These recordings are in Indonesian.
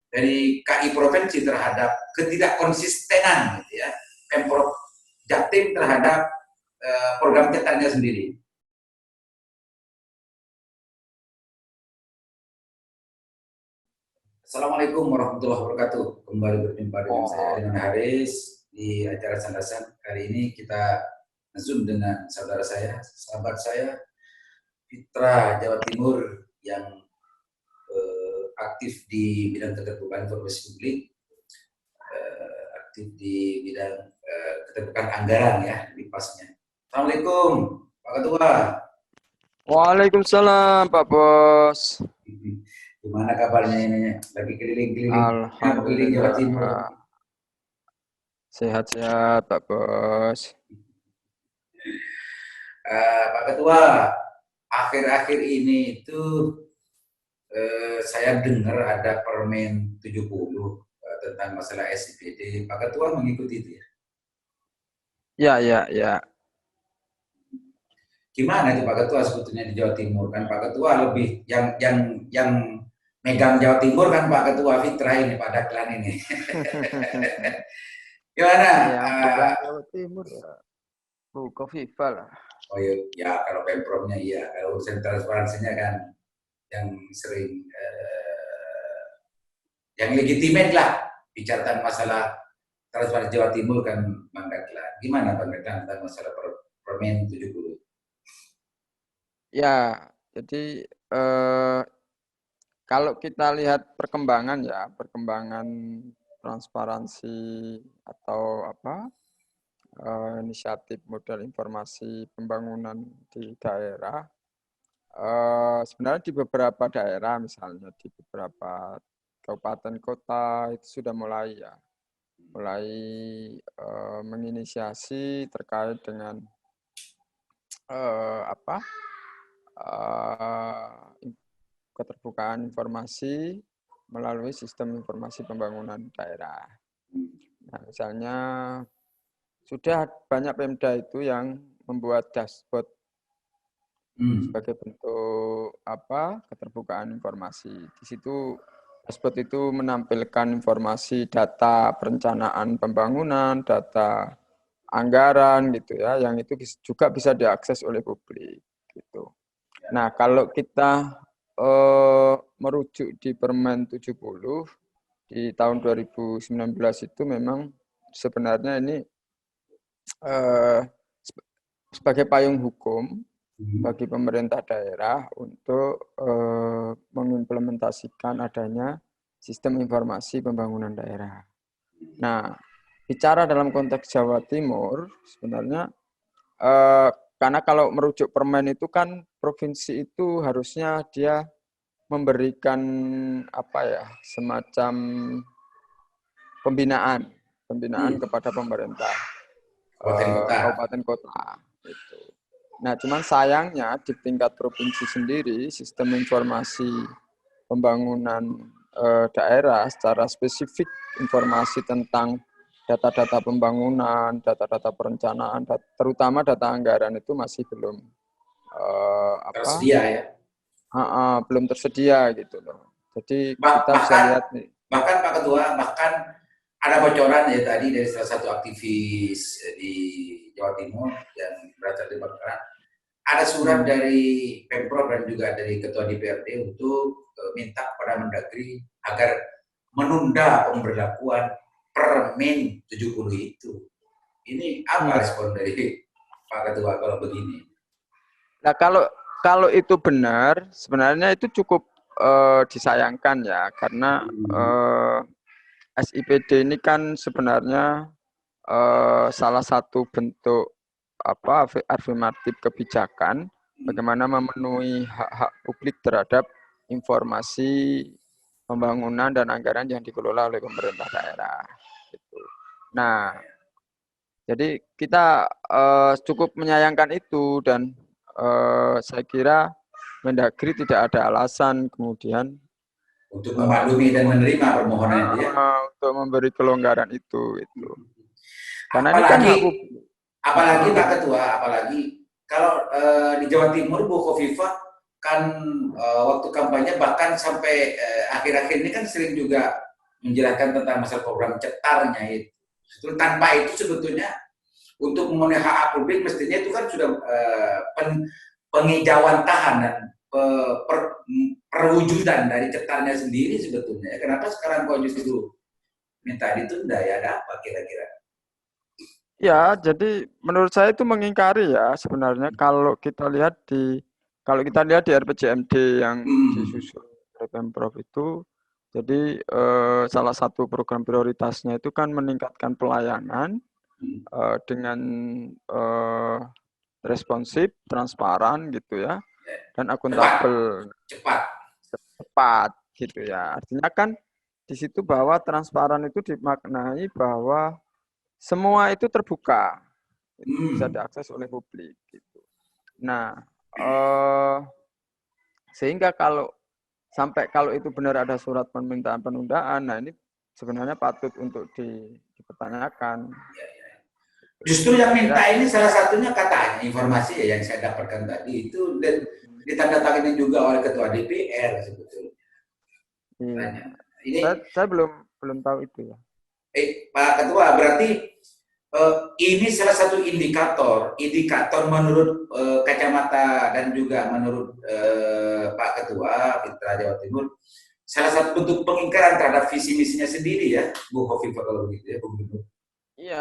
dari KI provinsi terhadap ketidakkonsistenan gitu ya Pemprov Jatim terhadap program cetaknya sendiri. Assalamualaikum warahmatullahi wabarakatuh. Kembali berjumpa dengan saya Ariman Haris di acara Sandasan. Kali ini kita Zoom dengan saudara saya, sahabat saya, Fitra Jawa Timur yang aktif di bidang keterbukaan informasi publik, aktif di bidang keterbukaan anggaran ya, di pasnya. Assalamualaikum, Pak Ketua. Waalaikumsalam, Pak Bos. Gimana kabarnya ini? Lagi keliling-keliling, keliling Jawa Alhamdulillah. Timur. Sehat-sehat, Pak Bos. Pak Ketua, akhir-akhir ini itu saya dengar ada Permen 70 tentang masalah SIPD. Pak Ketua mengikuti itu ya? Ya. Gimana itu Pak Ketua sebetulnya di Jawa Timur? Kan Pak Ketua lebih yang megang Jawa Timur kan Pak Ketua Fitra ini, Pak Daklan ini. Gimana? Yang pegang Jawa Timur ya, Bu Kofifa lah. Oh ya, kalau Pemprovnya iya, kalau urusan transparansinya kan yang sering yang legitimate lah bicarakan masalah transparansi Jawa Timur kan Bang Daklan. Gimana Bang Daklan tentang masalah Permen 70? Ya, jadi kalau kita lihat perkembangan transparansi atau inisiatif model informasi pembangunan di daerah, sebenarnya di beberapa daerah, misalnya di beberapa kabupaten kota itu sudah mulai menginisiasi terkait dengan keterbukaan informasi melalui sistem informasi pembangunan daerah. Nah, misalnya sudah banyak Pemda itu yang membuat dashboard sebagai bentuk keterbukaan informasi. Di situ dashboard itu menampilkan informasi data perencanaan pembangunan, data anggaran gitu ya, yang itu juga bisa diakses oleh publik gitu. Nah, kalau kita merujuk di Permen 70 di tahun 2019 itu memang sebenarnya ini sebagai payung hukum bagi pemerintah daerah untuk mengimplementasikan adanya sistem informasi pembangunan daerah. Nah, bicara dalam konteks Jawa Timur, sebenarnya karena kalau merujuk permen itu kan provinsi itu harusnya dia memberikan semacam pembinaan kepada pemerintah kabupaten kota. Gitu. Nah, cuman sayangnya di tingkat provinsi sendiri sistem informasi pembangunan daerah secara spesifik informasi tentang data-data pembangunan, data-data perencanaan, terutama data anggaran itu masih belum tersedia ya. Belum tersedia gitu loh. Jadi kita bisa lihat nih. Bahkan Pak Ketua, ada bocoran ya tadi dari salah satu aktivis di Jawa Timur yang berasal dari Bangkalan. Ada surat dari Pemprov dan juga dari Ketua DPRD untuk minta kepada Mendagri agar menunda pemberlakuan Permen 70 itu. Ini apa respon dari Pak Ketua kalau begini? Nah, kalau itu benar, sebenarnya itu cukup disayangkan ya, karena SIPD ini kan sebenarnya salah satu bentuk afirmatif kebijakan bagaimana memenuhi hak-hak publik terhadap informasi pembangunan dan anggaran yang dikelola oleh pemerintah daerah. Gitu. Nah, jadi kita cukup menyayangkan itu dan saya kira Mendagri tidak ada alasan kemudian untuk memaklumi dan menerima permohonan itu ya. Untuk memberi kelonggaran itu. Karena apalagi, ini kan apalagi Pak Ketua, apalagi kalau di Jawa Timur Bu Kofifa kan waktu kampanye bahkan sampai akhir-akhir ini kan sering juga menjelaskan tentang masalah program cetarnya itu. Tanpa itu sebetulnya untuk memenuhi hak publik mestinya itu kan sudah penghijauan tahanan, perwujudan dari cetarnya sendiri sebetulnya. Kenapa sekarang kok justru minta ditunda, ya ada apa kira-kira? Ya, jadi menurut saya itu mengingkari ya sebenarnya kalau kita lihat di RPJMD yang disusun oleh Pemprov itu, jadi salah satu program prioritasnya itu kan meningkatkan pelayanan dengan responsif, transparan gitu ya, dan akuntabel, cepat gitu ya. Artinya kan di situ bahwa transparan itu dimaknai bahwa semua itu terbuka, bisa diakses oleh publik gitu. Nah, sehingga kalau itu benar ada surat permintaan penundaan, nah ini sebenarnya patut untuk dipertanyakan. Justru yang minta ini salah satunya katanya informasi ya yang saya dapatkan tadi itu dan ditandatangani juga oleh Ketua DPR sebetulnya. Iya. Ini saya belum tahu itu ya. Pak Ketua, berarti ini salah satu indikator menurut kacamata dan juga menurut Pak Ketua Fitra Jawa Timur, salah satu bentuk pengingkaran terhadap visi misinya sendiri ya, Bu Hovifah kalau begitu ya, Bu Gubernur. Iya,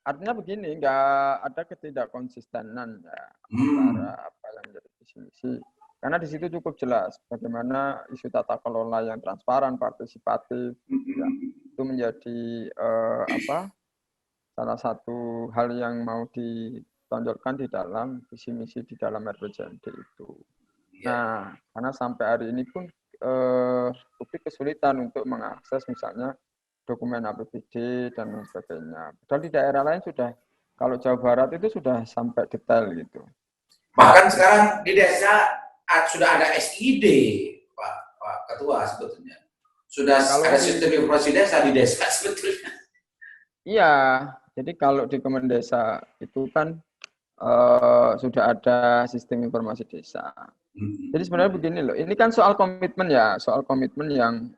artinya begini, enggak ada ketidakkonsistenan ya antara apa yang menjadi visi misi. Karena di situ cukup jelas bagaimana isu tata kelola yang transparan, partisipatif, ya, itu menjadi salah satu hal yang mau ditonjolkan di dalam visi misi di dalam RPJMD itu. Nah, karena sampai hari ini pun publik kesulitan untuk mengakses misalnya dokumen APBD dan lain sebagainya. Padahal di daerah lain sudah, kalau Jawa Barat itu sudah sampai detail gitu. Bahkan sekarang di desa sudah ada SID, Pak Ketua sebetulnya. Sudah ada sistem informasi desa di desa sebetulnya. Iya, jadi kalau di Kemendesa itu kan sudah ada sistem informasi desa. Jadi sebenarnya begini loh, ini kan soal komitmen ya, soal komitmen yang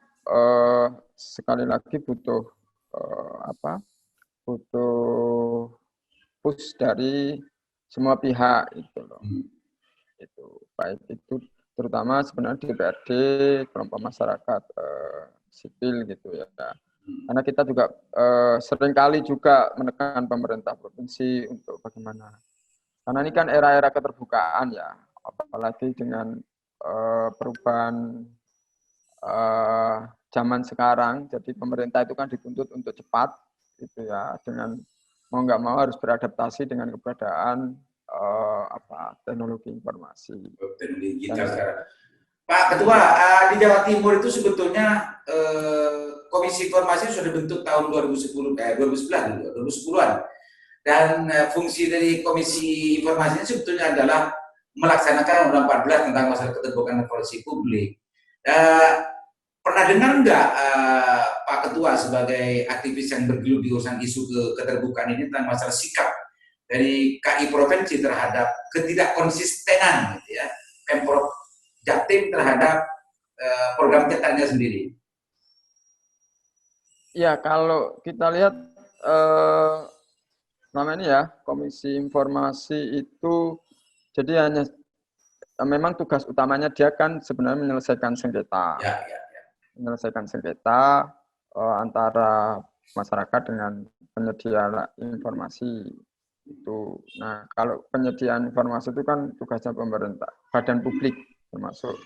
sekali lagi butuh butuh push dari semua pihak itu loh. Itu baik itu terutama sebenarnya DPRD, kelompok masyarakat sipil gitu ya. Karena kita juga seringkali juga menekan pemerintah provinsi untuk bagaimana. Karena ini kan era-era keterbukaan ya, apalagi dengan perubahan zaman sekarang. Jadi pemerintah itu kan dituntut untuk cepat, gitu ya, dengan mau nggak mau harus beradaptasi dengan keberadaan teknologi informasi. Teknologi digital sekarang. Pak Ketua, di Jawa Timur itu sebetulnya Komisi Informasi sudah dibentuk tahun 2010-an. Dan fungsi dari Komisi Informasi ini sebetulnya adalah melaksanakan Undang-Undang 14 tentang masalah keterbukaan informasi publik. Pernah dengar nggak Pak Ketua sebagai aktivis yang bergelut di urusan isu keterbukaan ini tentang masalah sikap dari KI Provinsi terhadap ketidakkonsistenan gitu ya, Pemprov Jatim terhadap program cetarnya sendiri? Ya, kalau kita lihat namanya ya, Komisi Informasi itu jadi hanya memang tugas utamanya dia kan sebenarnya menyelesaikan sengketa. Menyelesaikan sengketa antara masyarakat dengan penyedia informasi itu. Nah, kalau penyediaan informasi itu kan tugasnya pemerintah, badan publik termasuk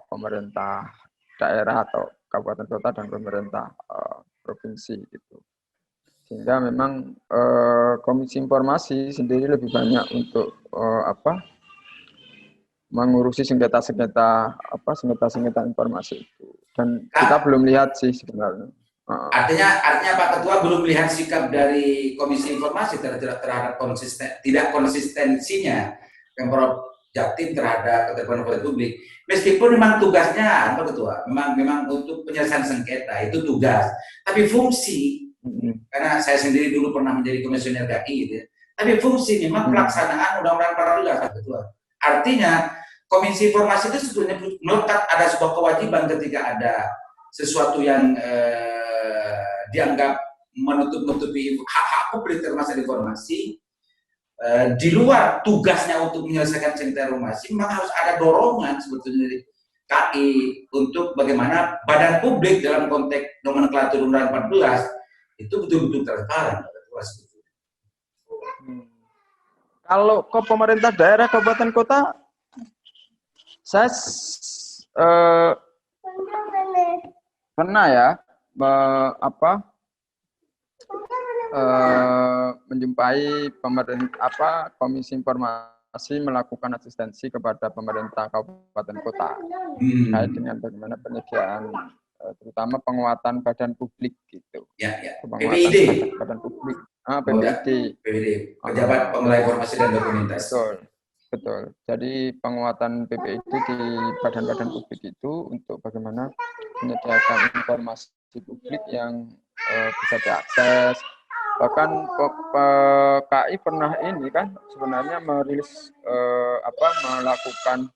pemerintah daerah atau kabupaten kota dan pemerintah provinsi gitu. Sehingga memang Komisi Informasi sendiri lebih banyak untuk mengurusi sengketa-sengketa informasi itu. Dan kita belum lihat sih sebenarnya. Artinya Pak Ketua belum melihat sikap dari Komisi Informasi terhadap tidak konsistensinya Pemprov Jatim terhadap keterbukaan informasi publik. Meskipun memang tugasnya Pak Ketua, memang untuk penyelesaian sengketa itu tugas, tapi fungsi karena saya sendiri dulu pernah menjadi komisioner KI gitu ya. Tapi fungsi memang pelaksanaan Undang-Undang 14 Pak Ketua. Artinya Komisi Informasi itu sebetulnya melekat ada sebuah kewajiban ketika ada sesuatu yang dianggap menutup-nutupi hak-hak publik termasuk informasi, di luar tugasnya untuk menyelesaikan sengketa informasi, memang harus ada dorongan sebetulnya dari KI untuk bagaimana badan publik dalam konteks nomenklatur Undang-Undang 14 itu betul-betul transparan. Kalau ke pemerintah daerah, kabupaten kota, saya pernah ya menjumpai pemerintah Komisi Informasi melakukan asistensi kepada pemerintah kabupaten kota terkait dengan bagaimana penyediaan terutama penguatan badan publik gitu. Penguatan badan publik, PPID, Pejabat Pengelola Informasi dan Dokumentasi. Betul. Jadi penguatan PPID di badan-badan publik itu untuk bagaimana menyediakan informasi publik yang bisa diakses. Bahkan KI pernah ini kan sebenarnya merilis melakukan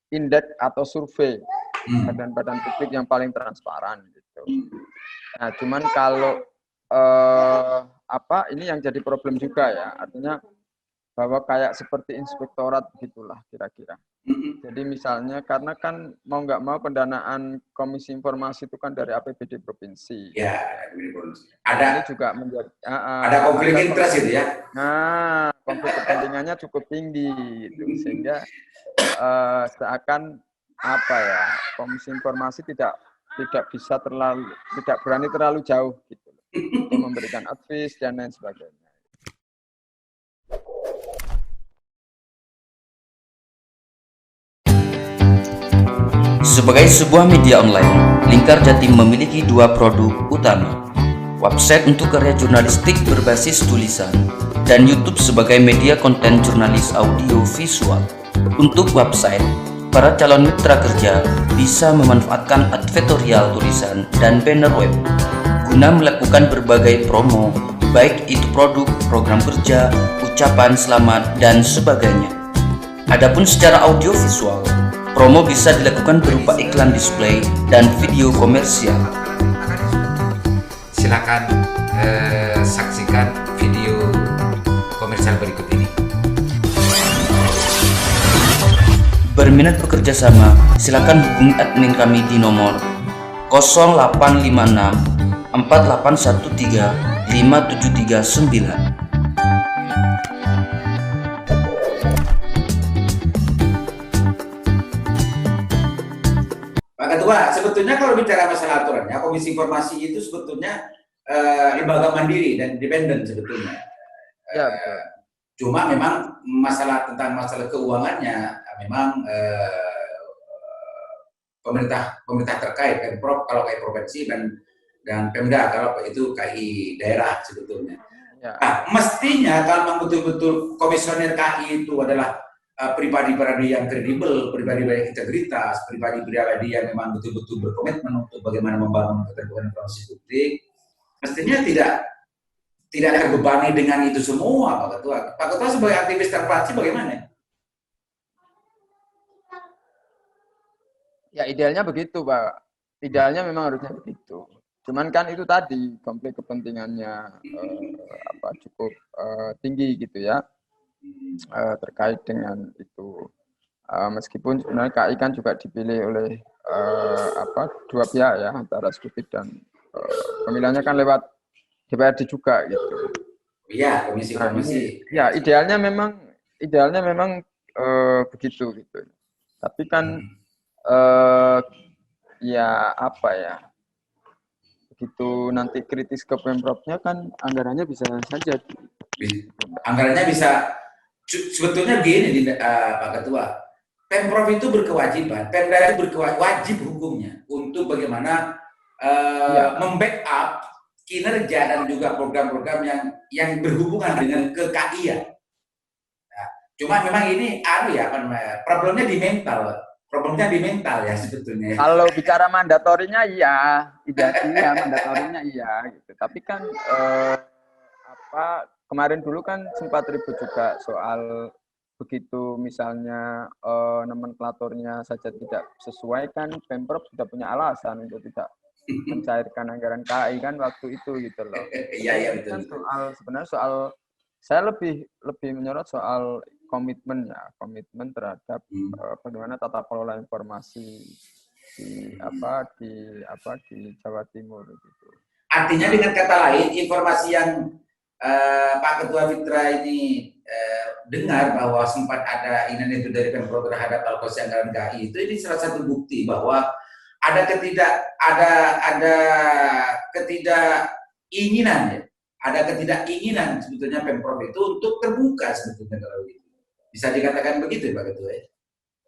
indeks atau survei badan-badan publik yang paling transparan gitu. Nah, cuman kalau ini yang jadi problem juga ya, artinya bahwa kayak seperti inspektorat begitulah kira-kira. Jadi misalnya karena kan mau nggak mau pendanaan Komisi Informasi itu kan dari APBD provinsi. Ya, ini juga menjadi ada konflik interest itu ya. Nah, konflik kepentingannya cukup tinggi gitu, sehingga seakan Komisi Informasi tidak berani terlalu jauh gitu untuk memberikan advice dan lain sebagainya. Sebagai sebuah media online, Lingkar Jatim memiliki dua produk utama. Website untuk karya jurnalistik berbasis tulisan, dan YouTube sebagai media konten jurnalis audio visual. Untuk website, para calon mitra kerja bisa memanfaatkan advertorial tulisan dan banner web guna melakukan berbagai promo, baik itu produk, program kerja, ucapan selamat, dan sebagainya. Adapun secara audio visual, promo bisa dilakukan berupa iklan display dan video komersial. Silakan saksikan video komersial berikut ini. Berminat bekerja sama, silakan hubungi admin kami di nomor 0856 4813 5739. Ketua, sebetulnya kalau bicara masalah aturannya, Komisi Informasi itu sebetulnya lembaga mandiri dan independen sebetulnya. Ya, betul. Cuma memang masalah keuangannya memang pemerintah terkait, Pemprov kalau kayak provinsi dan Pemda kalau itu KI daerah sebetulnya. Ya. Nah, mestinya kalau memang betul-betul komisioner KI itu adalah pribadi-pribadi yang kredibel, pribadi-pribadi yang integritas, pribadi-pribadi yang memang betul-betul berkomitmen untuk bagaimana membangun keterbukaan informasi publik, mestinya tidak terbebani dengan itu semua, Pak Ketua. Pak Ketua sebagai aktivis terpelaci bagaimana? Ya idealnya begitu, Pak. Idealnya memang harusnya begitu. Cuman kan itu tadi konflik kepentingannya cukup tinggi gitu ya. Terkait dengan itu, meskipun sebenarnya KI kan juga dipilih oleh dua pihak ya, antara eksekutif dan pemilihannya kan lewat DPRD juga gitu. Iya, komisi. Ya idealnya memang begitu gitu. Tapi kan begitu nanti kritis ke Pemprovnya kan anggarannya bisa saja. Anggarannya bisa. Sebetulnya gini Pak Ketua, Pemprov itu berkewajiban, Pemda itu wajib hukumnya untuk bagaimana membackup kinerja dan juga program-program yang berhubungan dengan KKI-an. Nah, cuma memang ini problemnya di mental ya sebetulnya. Kalau bicara mandatorinya iya, mandatorinya iya gitu. Tapi kan kemarin dulu kan sempat ribut juga soal begitu misalnya nomenklaturnya saja tidak sesuai kan Pemprov sudah punya alasan untuk tidak mencairkan anggaran KAI kan waktu itu gitu loh. Iya, Kan betul. sebenarnya soal saya lebih menyorot soal komitmen terhadap bagaimana tata kelola informasi di Jawa Timur gitu. Artinya dengan kata lain, informasi yang Pak Ketua Fitra ini dengar bahwa sempat ada ini itu dari Pemprov terhadap alokasi anggaran KAI itu, ini salah satu bukti bahwa ada ketidakinginan ya, ada ketidakinginan sebetulnya Pemprov itu untuk terbuka sebetulnya kalau itu. Bisa dikatakan begitu Pak Ketua ya?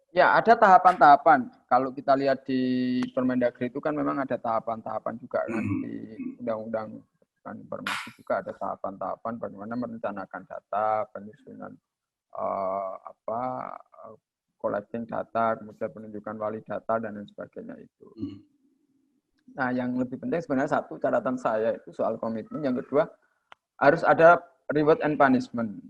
Ya, ada tahapan-tahapan. Kalau kita lihat di Permendagri itu kan memang ada tahapan-tahapan juga kan di Undang-Undang Informasi juga ada tahapan-tahapan bagaimana merencanakan data, penyusunan collecting data, kemudian penunjukan wali data dan lain sebagainya itu. Nah, yang lebih penting sebenarnya satu catatan saya itu soal komitmen, yang kedua harus ada reward and punishment.